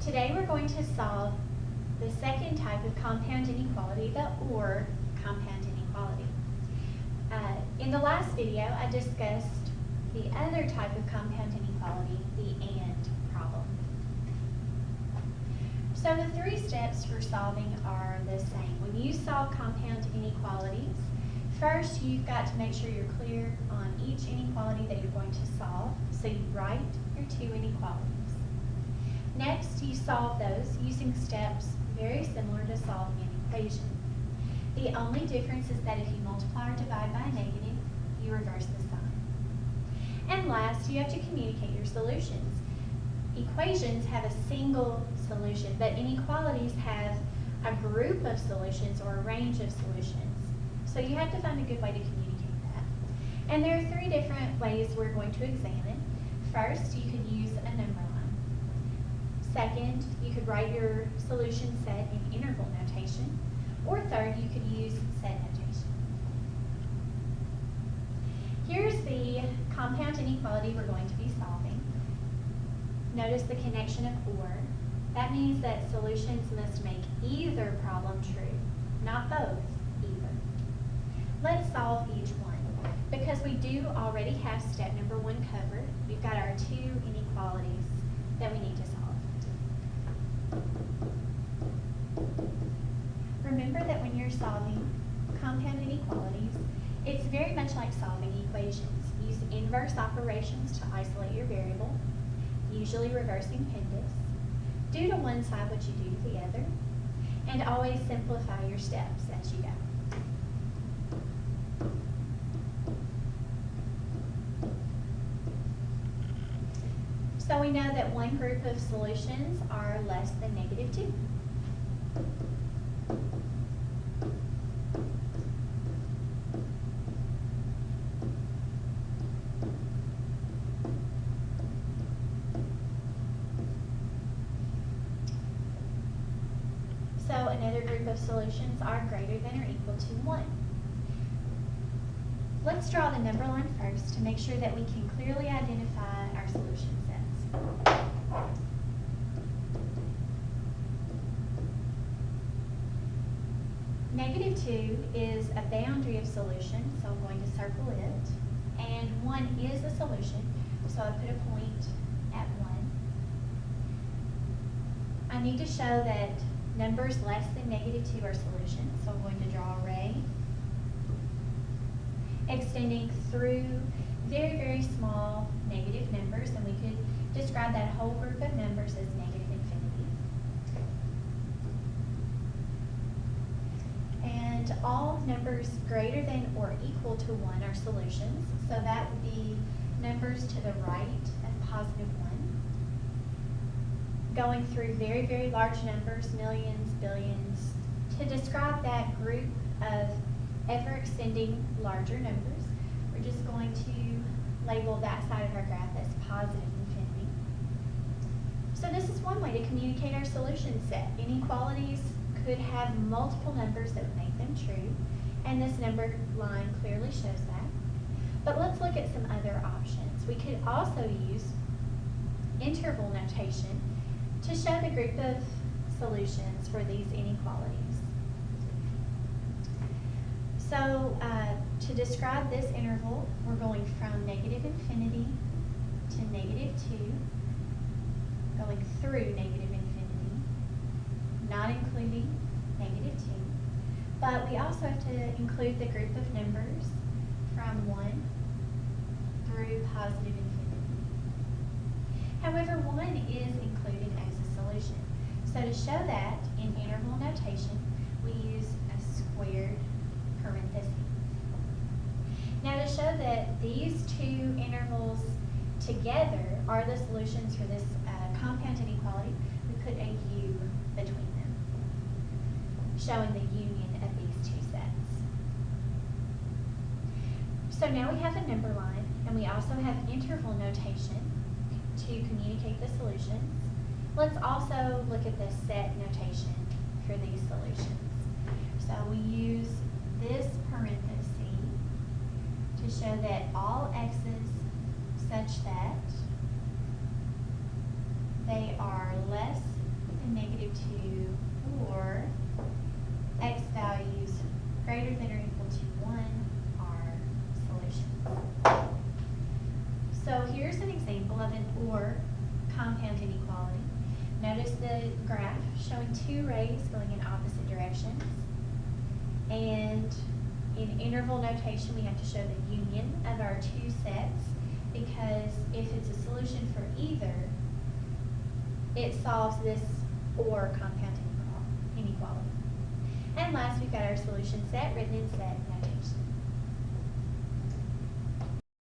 Today we're going to solve the second type of compound inequality, the OR compound inequality. In the last video, I discussed the other type of compound inequality, the AND problem. So the three steps for solving are the same. When you solve compound inequalities, first you've got to make sure you're clear on each inequality that you're going to solve. So you write your two inequalities. Next, you solve those using steps very similar to solving an equation. The only difference is that if you multiply or divide by a negative, you reverse the sign. And last, you have to communicate your solutions. Equations have a single solution, but inequalities have a group of solutions or a range of solutions. So you have to find a good way to communicate that. And there are three different ways we're going to examine. First, you could use a number line. Second, you could write your solution set in interval notation. Or third, you could use set notation. Here's the compound inequality we're going to be solving. Notice the connection of OR. That means that solutions must make either problem true, not both, either. Let's solve each one. Because we do already have step number one covered, we've got our two inequalities that we need to solve. Remember that when you're solving compound inequalities, it's very much like solving equations. Use inverse operations to isolate your variable, usually reversing Pindus. Do to one side what you do to the other, and always simplify your steps as you go. So we know that one group of solutions are less than -2. So another group of solutions are greater than or equal to 1. Let's draw the number line first to make sure that we can clearly identify our solution sets. -2 is a boundary of solution, so I'm going to circle it. And 1 is a solution, so I put a point at 1. I need to show that numbers less than -2 are solutions, so I'm going to draw a ray extending through very, very small negative numbers, and we could describe that whole group of numbers as negative infinity. And all numbers greater than or equal to 1 are solutions, so that would be numbers to the right of +1. Going through very, very large numbers, millions, billions, to describe that group of ever-extending larger numbers, we're just going to label that side of our graph as positive infinity. So this is one way to communicate our solution set. Inequalities could have multiple numbers that would make them true, and this number line clearly shows that. But let's look at some other options. We could also use interval notation to show the group of solutions for these inequalities. So to describe this interval, we're going from negative infinity to -2, going through negative infinity, not including -2. But we also have to include the group of numbers from 1 through +infinity. However, 1 is included as a solution. So to show that in interval notation, we use a squared parenthesis. Now to show that these two intervals together are the solutions for this compound inequality, we put a U between them, showing the union of these two sets. So now we have a number line, and we also have interval notation to communicate the solutions. Let's also look at the set notation for these solutions. So we use this parenthesis to show that all x's such that they are less negative 2 or x values greater than or equal to 1 are solutions. So here's an example of an or compound inequality. Notice the graph showing two rays going in opposite directions. And in interval notation, we have to show the union of our two sets, because if it's a solution for either, it solves this or compound inequality. And last, we've got our solution set written in set notation.